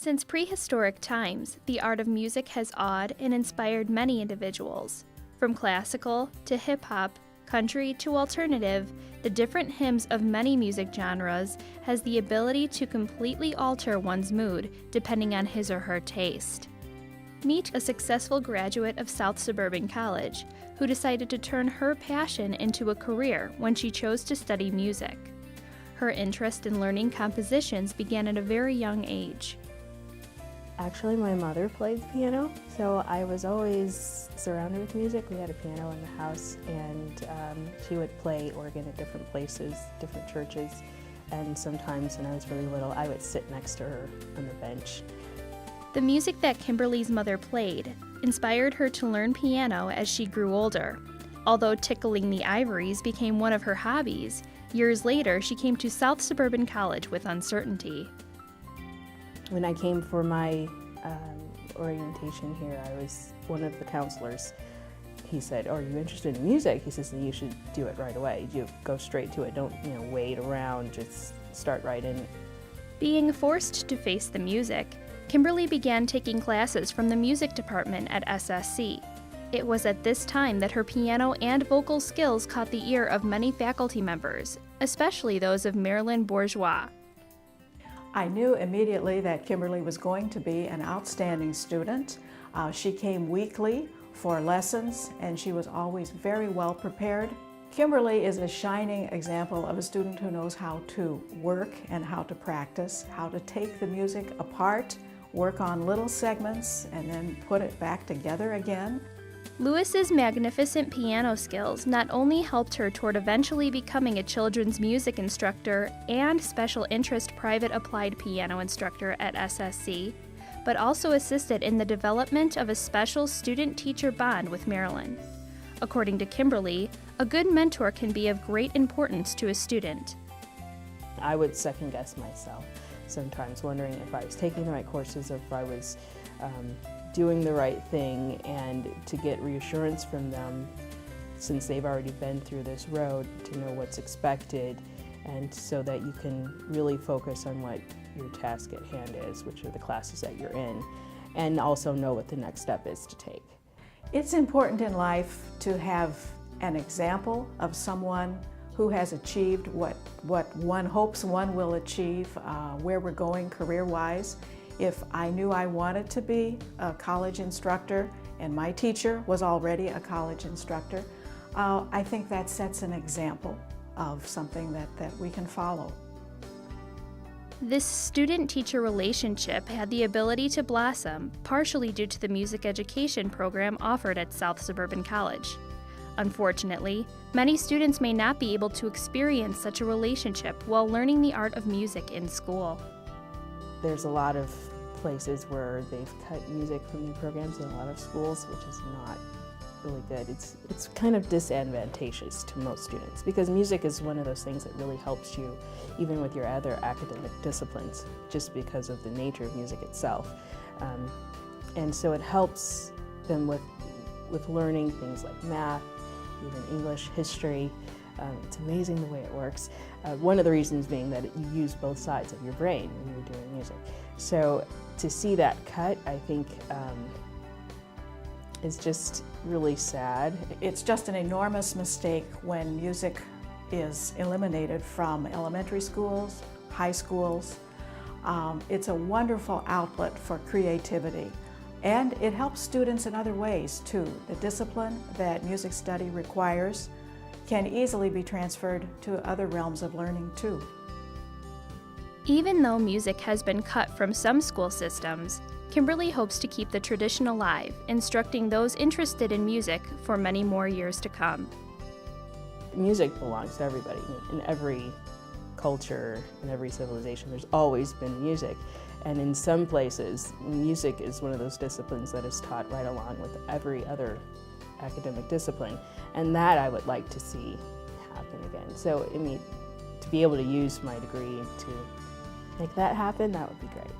Since prehistoric times, the art of music has awed and inspired many individuals. From classical to hip-hop, country to alternative, the different hymns of many music genres has the ability to completely alter one's mood depending on his or her taste. Meet a successful graduate of South Suburban College who decided to turn her passion into a career when she chose to study music. Her interest in learning compositions began at a very young age. Actually, my mother played piano, so I was always surrounded with music. We had a piano in the house, and she would play organ at different places, different churches, and sometimes when I was really little, I would sit next to her on the bench. The music that Kimberly's mother played inspired her to learn piano as she grew older. Although tickling the ivories became one of her hobbies, years later she came to South Suburban College with uncertainty. When I came for my orientation here, I was one of the counselors. He said, "Oh, are you interested in music?" He says, "Then you should do it right away. You go straight to it. Don't, wait around. Just start right in." Being forced to face the music, Kimberly began taking classes from the Music Department at SSC. It was at this time that her piano and vocal skills caught the ear of many faculty members, especially those of Marilyn Bourgeois. I knew immediately that Kimberly was going to be an outstanding student. She came weekly for lessons, and she was always very well prepared. Kimberly is a shining example of a student who knows how to work and how to practice, how to take the music apart, work on little segments, and then put it back together again. Lewis's magnificent piano skills not only helped her toward eventually becoming a children's music instructor and special interest private applied piano instructor at SSC, but also assisted in the development of a special student-teacher bond with Marilyn. According to Kimberly, a good mentor can be of great importance to a student. I would second guess myself, sometimes wondering if I was taking the right courses, if I was doing the right thing, and to get reassurance from them, since they've already been through this road, to know what's expected, and so that you can really focus on what your task at hand is, which are the classes that you're in, and also know what the next step is to take. It's important in life to have an example of someone who has achieved what one hopes one will achieve, where we're going career-wise. If I knew I wanted to be a college instructor and my teacher was already a college instructor, I think that sets an example of something that we can follow. This student-teacher relationship had the ability to blossom, partially due to the music education program offered at South Suburban College. Unfortunately, many students may not be able to experience such a relationship while learning the art of music in school. There's a lot of places where they've cut music from their programs in a lot of schools, which is not really good. It's kind of disadvantageous to most students, because music is one of those things that really helps you even with your other academic disciplines, just because of the nature of music itself. And so it helps them with learning things like math, even English, history. It's amazing the way it works. One of the reasons being that you use both sides of your brain when you're doing music. So to see that cut, I think, is just really sad. It's just an enormous mistake when music is eliminated from elementary schools, high schools. It's a wonderful outlet for creativity, and it helps students in other ways too. The discipline that music study requires can easily be transferred to other realms of learning too. Even though music has been cut from some school systems, Kimberly hopes to keep the tradition alive, instructing those interested in music for many more years to come. Music belongs to everybody. In every culture, in every civilization, there's always been music. And in some places, music is one of those disciplines that is taught right along with every other academic discipline. And that I would like to see happen again. So, to be able to use my degree to make that happen, that would be great.